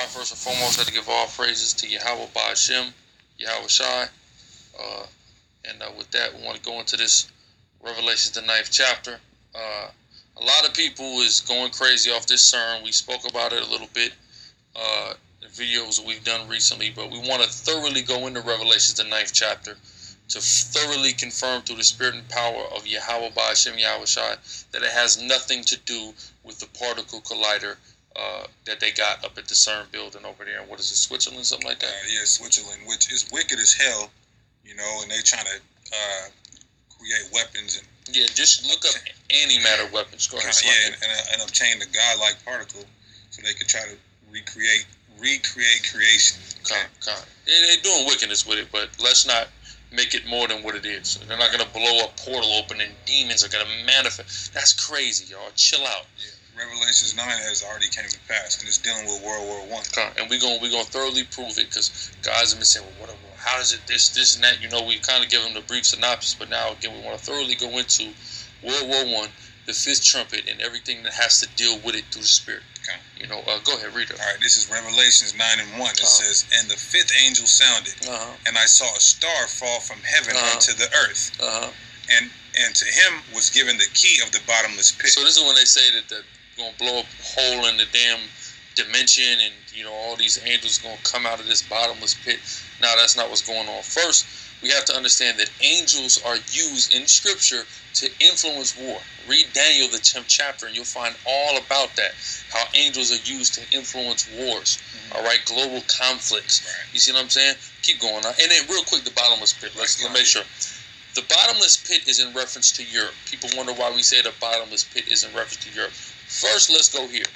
All right, first and foremost, I have to give all praises to Yahweh Ba'Shem, Yahweh Shai. With that, we want to go into this Revelation, the 9th chapter. A lot of people is going crazy off this sermon. We spoke about it a little bit in videos that we've done recently, but we want to thoroughly go into Revelation, the 9th chapter, to thoroughly confirm through the spirit and power of Yahweh Ba'Shem, Yahweh Shai, that it has nothing to do with the particle collider that they got up at the CERN building over there. What is it, Switzerland, something like that? Yeah, Switzerland, which is wicked as hell, you know, and they trying to create weapons and just look up antimatter weapons. Go ahead. And obtain the godlike particle, so they could try to recreate creation. Okay. They're doing wickedness with it, but let's not make it more than what it is. They're not gonna blow a portal open and demons are gonna manifest. That's crazy, y'all. Chill out. Yeah. Revelations 9 has already came to pass, and it's dealing with World War I. And we're gonna thoroughly prove it, because guys have been saying, well, how is it this and that? You know, we kind of give them the brief synopsis, but now again, we want to thoroughly go into World War I, the fifth trumpet, and everything that has to deal with it through the Spirit. Okay. You know, go ahead, read it. All right, this is Revelations 9:1. It says, "And the fifth angel sounded, and I saw a star fall from heaven unto the earth, and to him was given the key of the bottomless pit." So this is when they say that they're gonna blow a hole in the damn dimension, and you know all these angels gonna come out of this bottomless pit. Now that's not what's going on. First, we have to understand that angels are used in Scripture to influence war. Read Daniel, the 10th chapter, and you'll find all about that. How angels are used to influence wars. All right, global conflicts. Right. You see what I'm saying? Keep going on. And then real quick, the bottomless pit. Let's make sure. The bottomless pit is in reference to Europe. People wonder why we say the bottomless pit is in reference to Europe. First, let's go here.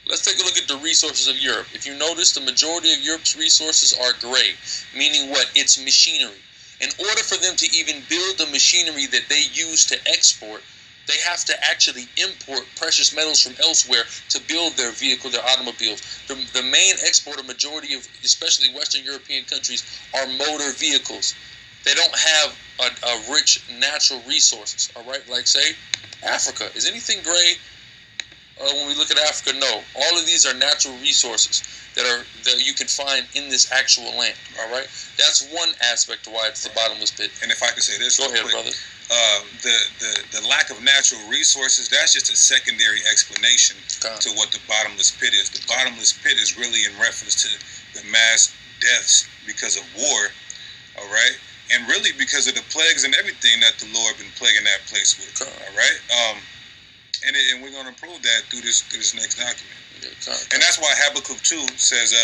Let's take a look at the resources of Europe. If you notice, the majority of Europe's resources are gray, meaning what? It's machinery. In order for them to even build the machinery that they use to export, they have to actually import precious metals from elsewhere to build their vehicle, their automobiles. The main exporter majority of, especially Western European countries, are motor vehicles. They don't have a rich natural resources, all right? Like, say, Africa. Is anything gray? When we look at Africa, no. All of these are natural resources that you can find in this actual land. All right, that's one aspect to why it's the bottomless pit. And if I could say this, go ahead, quick, brother. The lack of natural resources, that's just a secondary explanation to what the bottomless pit is. The bottomless pit is really in reference to the mass deaths because of war. All right, and really because of the plagues and everything that the Lord been plaguing that place with. All right. And we're going to prove that through this next document. And that's why Habakkuk 2 says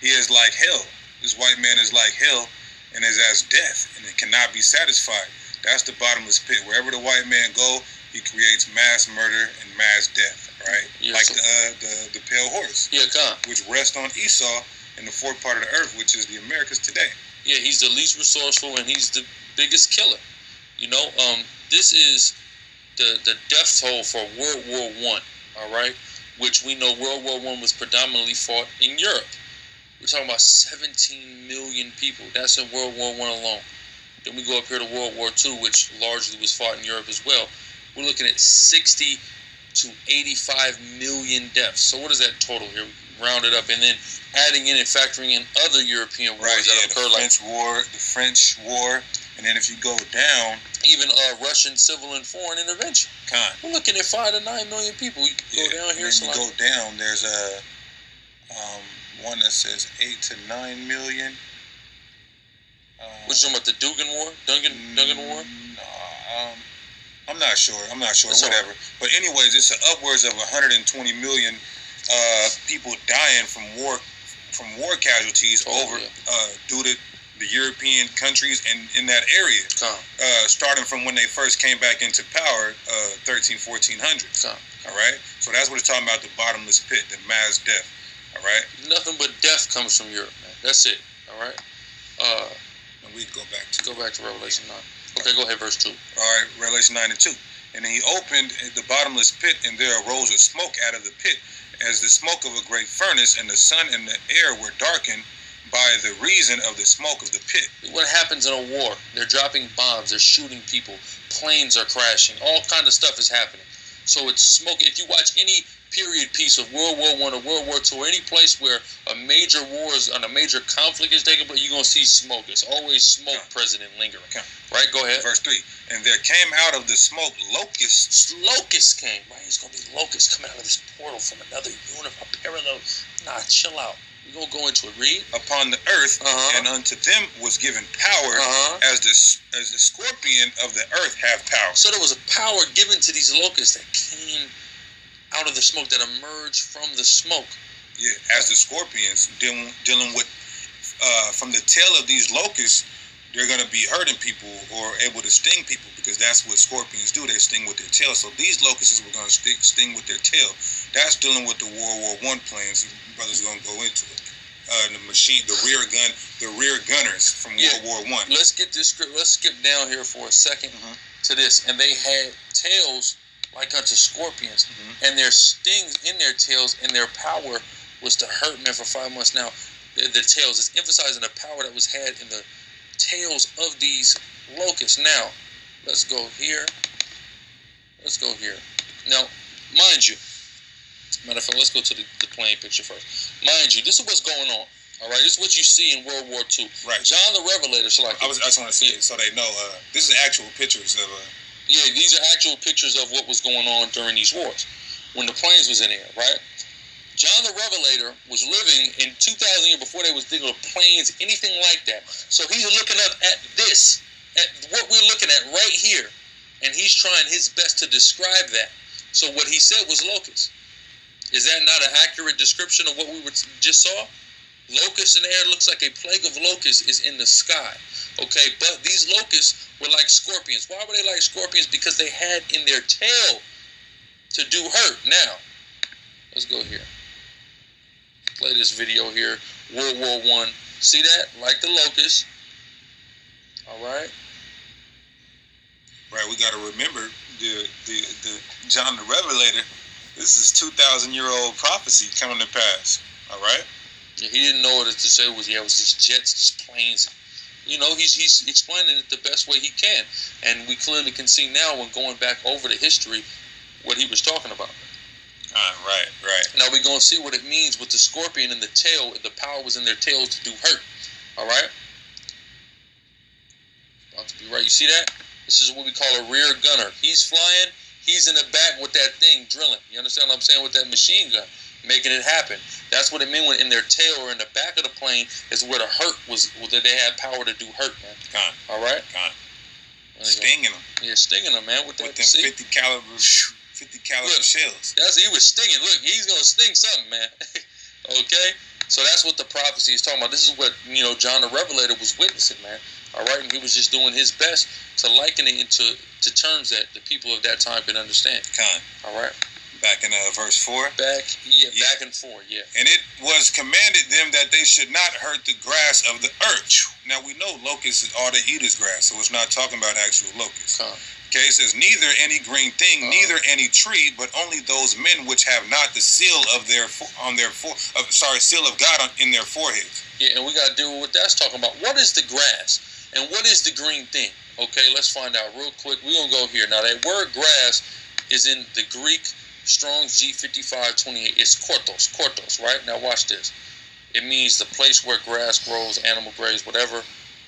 he is like hell. This white man is like hell and is as death, and it cannot be satisfied. That's the bottomless pit. Wherever the white man go, he creates mass murder and mass death, right? Yeah, like the pale horse, which rests on Esau in the fourth part of the earth, which is the Americas today. Yeah, he's the least resourceful, and he's the biggest killer. You know, this is the death toll for World War I, all right, which we know World War I was predominantly fought in Europe. We're talking about 17 million people. That's in World War I alone. Then we go up here to World War II, which largely was fought in Europe as well. We're looking at 60 to 85 million deaths. So what is that total here? Round it up, and then adding in and factoring in other European wars that occurred, like the French War. And then if you go down, even Russian civil and foreign intervention. We're looking at 5 to 9 million people. You go down here. And then you go down, there's a one that says 8 to 9 million. What you talking about, the Dugan War? Dungan War? No, I'm not sure. Whatever. But anyways, it's upwards of 120 million people dying from war casualties due to the European countries and in that area, starting from when they first came back into power, 1400s. All right, so that's what it's talking about, the bottomless pit, the mass death. All right, nothing but death comes from Europe, man. That's it. All right. And we go back to Revelation 9. Okay, go ahead, verse 2. All right, Revelation 9:2. And he opened the bottomless pit, and there arose a smoke out of the pit, as the smoke of a great furnace, and the sun and the air were darkened by the reason of the smoke of the pit. What happens in a war? They're dropping bombs, they're shooting people, planes are crashing, all kind of stuff is happening. So it's smoke. If you watch any period piece of World War I or World War II, or any place where a major war is and a major conflict is taking place, you're going to see smoke. It's always smoke present and lingering. Right? Go ahead. Verse 3. And there came out of the smoke locusts. Locusts came, right? It's going to be locusts coming out of this portal from another universe, a parallel. Nah, chill out. We're going to go into it. Read. Upon the earth, and unto them was given power, as the scorpion of the earth have power. So there was a power given to these locusts that came out of the smoke, that emerged from the smoke. Yeah, as the scorpions dealing with, from the tail of these locusts, they're going to be hurting people or able to sting people, because that's what scorpions do. They sting with their tail. So these locusts were going to sting with their tail. That's dealing with the World War I plans. Brothers going to go into it. The rear gunners from World War I. Let's get this. Let's skip down here for a second to this. And they had tails like unto scorpions, and their stings in their tails, and their power was to hurt men for 5 months. Now, the tails is emphasizing the power that was had in the tails of these locusts. Now, let's go here. Let's go here. Now, mind you, matter of fact, let's go to the plain picture first. Mind you, this is what's going on. All right, this is what you see in World War II. Right. John the Revelator. So like, I just want to say it so they know. This is actual pictures of. Yeah, these are actual pictures of what was going on during these wars, when the planes was in the air, right? John the Revelator was living in 2,000 years before they was thinking of planes, anything like that. So he's looking up at this, at what we're looking at right here, and he's trying his best to describe that. So what he said was locusts. Is that not an accurate description of what we just saw? Locusts in the air looks like a plague of locusts is in the sky. Okay, but these locusts were like scorpions. Why were they like scorpions? Because they had in their tail to do hurt. Now, let's go here. Play this video here. World War I. See that? Like the locusts. All right. Right. We got to remember the John the Revelator. This is 2,000-year-old prophecy coming to pass. All right. Yeah, he didn't know what to say. It was these jets, these planes. You know, he's explaining it the best way he can, and we clearly can see now when going back over the history what he was talking about. Right. Now we're going to see what it means with the scorpion and the tail. The power was in their tails to do hurt. All right? About to be right. You see that? This is what we call a rear gunner. He's flying. He's in the back with that thing drilling. You understand what I'm saying? With that machine gun, making it happen. That's what it meant when in their tail or in the back of the plane is where the hurt was, that they had power to do hurt, man. All right? Stinging them. Yeah, stinging them, man. With them 50 caliber shells. He was stinging. Look, he's going to sting something, man. Okay? So that's what the prophecy is talking about. This is what, John the Revelator was witnessing, man. All right? And he was just doing his best to liken it into terms that the people of that time could understand. All right? Back in verse 4? Back and 4, yeah. And it was commanded them that they should not hurt the grass of the earth. Now, we know locusts, all they eat is grass, so it's not talking about actual locusts. Okay, it says, neither any green thing, neither any tree, but only those men which have not the seal of seal of God in their foreheads. Yeah, and we got to deal with what that's talking about. What is the grass, and what is the green thing? Okay, let's find out real quick. We're going to go here. Now, that word grass is in the Greek Strong's G5528. It's kortos, right? Now, watch this. It means the place where grass grows, animal graves, whatever.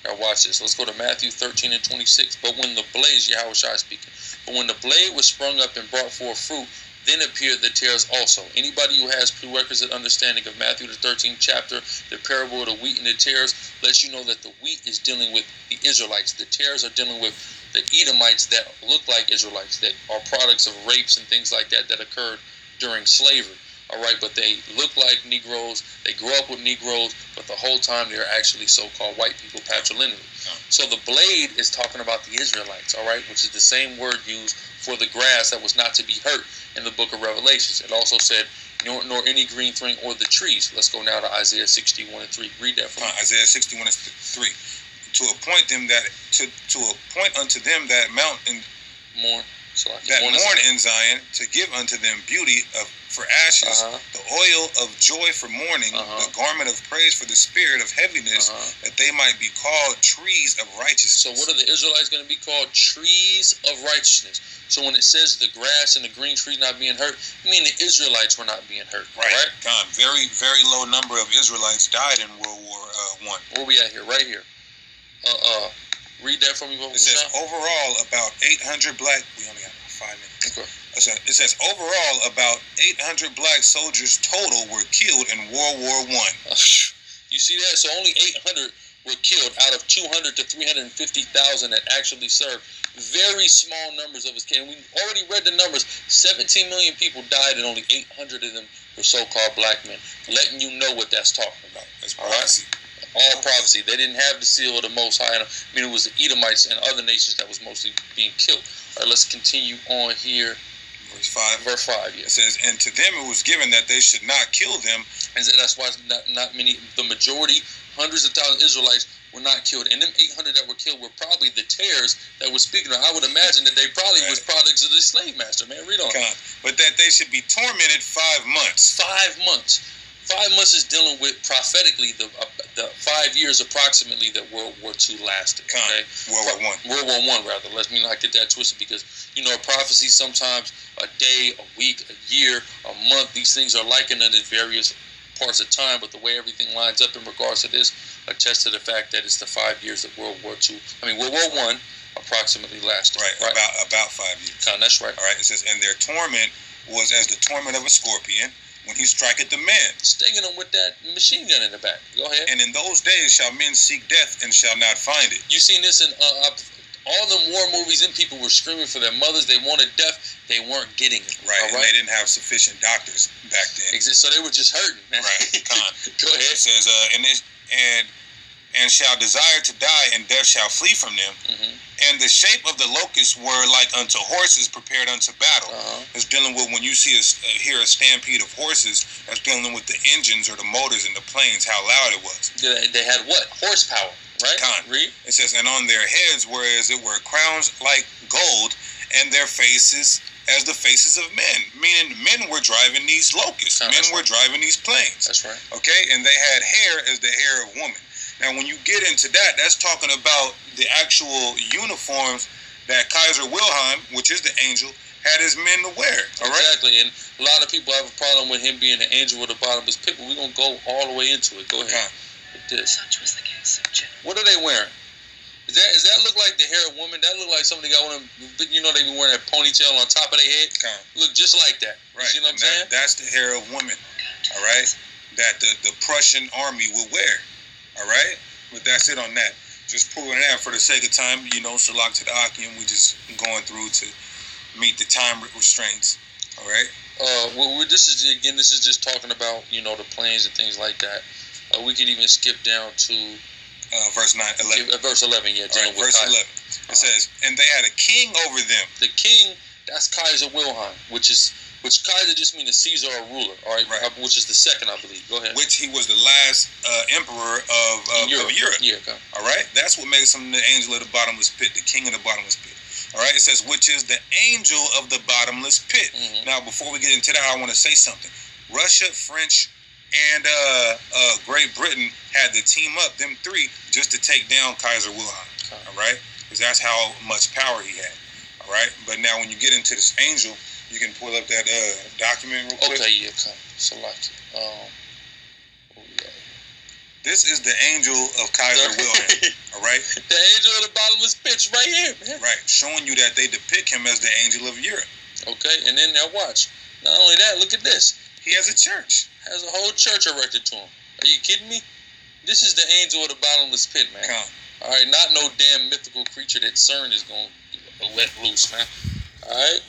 Now watch this. Let's go to Matthew 13 and 26. But when the blade, Yahushua speaking, but when the blade was sprung up and brought forth fruit, then appeared the tares also. Anybody who has prerequisite understanding of Matthew the 13th chapter, the parable of the wheat and the tares, lets you know that the wheat is dealing with the Israelites. The tares are dealing with the Edomites that look like Israelites, that are products of rapes and things like that occurred during slavery. All right, but they look like Negroes. They grew up with Negroes, but the whole time they're actually so-called white people, patrilineally. So the blade is talking about the Israelites, all right, which is the same word used for the grass that was not to be hurt in the book of Revelations. It also said, nor any green thing or the trees. Let's go now to Isaiah 61 and 3. Read that for me. Isaiah 61 and 3. To appoint unto them that mount and mourn in Zion, to give unto them beauty for ashes, the oil of joy for mourning, the garment of praise for the spirit of heaviness, that they might be called trees of righteousness. So what are the Israelites going to be called? Trees of righteousness. So when it says the grass and the green trees not being hurt, I mean the Israelites were not being hurt. Right. God, very, very low number of Israelites died in World War I. Where we at here? Right here. Read that for me. It says overall about 800 black. We only have 5 minutes. Okay. It says overall about 800 black soldiers total were killed in World War I. You see that? So only 800 were killed out of 200 to 350,000 that actually served. Very small numbers of us came. We already read the numbers. 17 million people died, and only 800 of them were so-called black men. Letting you know what that's talking about. That's prophecy. All prophecy. They didn't have the seal of the Most High. I mean, it was the Edomites and other nations that was mostly being killed. All right, let's continue on here. Verse 5. Verse 5, yeah. It says, and to them it was given that they should not kill them. And that's why not many, the majority, hundreds of thousands of Israelites were not killed. And them 800 that were killed were probably the tares that were speaking of. I would imagine that they probably was products of the slave master, man. Read on. But that they should be tormented 5 months. 5 months. 5 months is dealing with prophetically the 5 years approximately that World War II lasted. Okay? World War I. World War I, rather. Let me not get that twisted, because you know prophecy sometimes a day, a week, a year, a month. These things are likened in various parts of time, but the way everything lines up in regards to this attests to the fact that it's the 5 years that World War I approximately lasted. Right. About 5 years. That's right. All right. It says, and their torment was as the torment of a scorpion, when he striketh the man, stinging them with that machine gun in the back. Go ahead. And in those days shall men seek death and shall not find it. You seen this in all them war movies, and people were screaming for their mothers. They wanted death. They weren't getting it. Right. And they didn't have sufficient doctors back then. So they were just hurting, man. Right. Go ahead. It says, and shall desire to die, and death shall flee from them. And the shape of the locusts were like unto horses prepared unto battle. It's dealing with when you hear a stampede of horses. That's dealing with the engines or the motors in the planes, how loud it was. They had what? Horsepower, right? Read. It says, and on their heads were as it were crowns like gold, and their faces as the faces of men. Meaning men were driving these locusts. Men were driving these planes. That's right. Okay, and they had hair as the hair of woman. Now, when you get into that, that's talking about the actual uniforms that Kaiser Wilhelm, which is the angel, had his men to wear. All right? Exactly, and a lot of people have a problem with him being the angel of the bottomless pit, but we're going to go all the way into it. Go ahead. With this. Such was the case of Job. What are they wearing? Does that look like the hair of woman? That look like somebody got one of them, you know, they be wearing a ponytail on top of their head? Look just like that. Right. You know what I'm saying? That's the hair of women. All right? That the Prussian army would wear. All right? But that's it on that. Just proving that for the sake of time, you know, Salak to the Akim, we just going through to meet the time restraints. All right? This is just talking about, you know, the planes and things like that. We could even skip down to verse 11. Verse 11, yeah. Right, verse 11. It says, and they had a king over them. The king, that's Kaiser Wilhelm, which Kaiser just means a Caesar or ruler, all right? Which is the second, I believe. Go ahead. Which he was the last emperor of Europe. Yeah, okay. All right? That's what makes him the angel of the bottomless pit, the king of the bottomless pit. All right? It says, which is the angel of the bottomless pit. Now, before we get into that, I want to say something. Russia, French, and Great Britain had to team up, them three, just to take down Kaiser Wilhelm. All right? Because that's how much power he had. All right? But now when you get into this angel, you can pull up that document real quick. Okay, yeah, come. Select it. This is the angel of Kaiser Wilhelm, all right? The angel of the bottomless pit right here, man. Right, showing you that they depict him as the angel of Europe. Okay, and then now watch. Not only that, look at this. He has a church. Has a whole church erected to him. Are you kidding me? This is the angel of the bottomless pit, man. All right, not no damn mythical creature that CERN is going to let loose, man. All right?